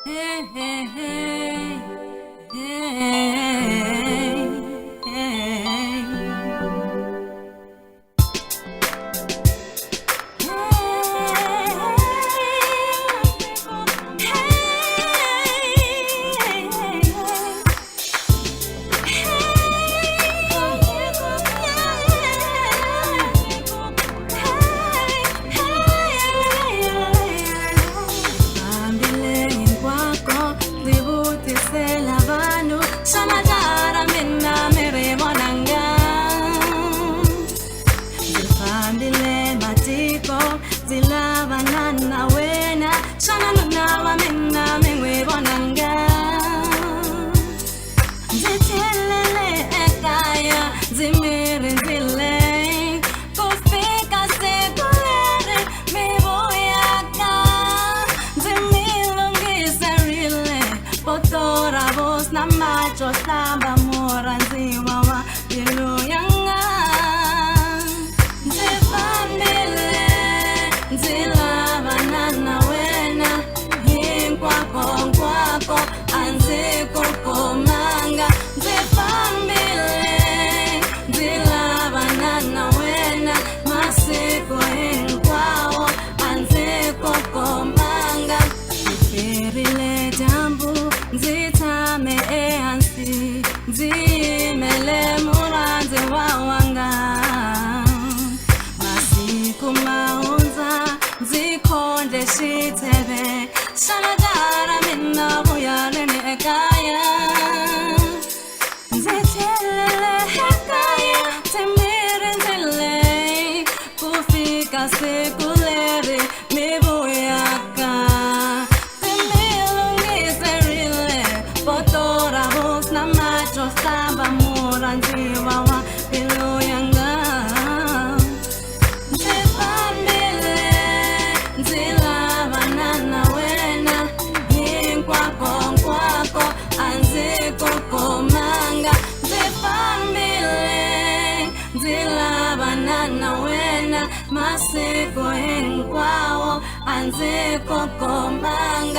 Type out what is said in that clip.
Hey, hey, hey, hey, hey. Banana wena sana nunawa minna mingwe bonanga zitelele ekaya zimiri zile kufika sekulere miboyaka zimilungise rile potora vos na macho samba mora nziwawa iluyanga Zimele muranze wawanga masiku maunza zikonde shitebe sanadara minna buyalene ekaya zitelele hekaya temire zile kufika sekulere mibuyaka samba mora nziwawa iluyanga nzifambile nzilabanana wena hinkwako anzikukumanga nzifambile nzilabanana wena masiku hinkwawo anzikukumanga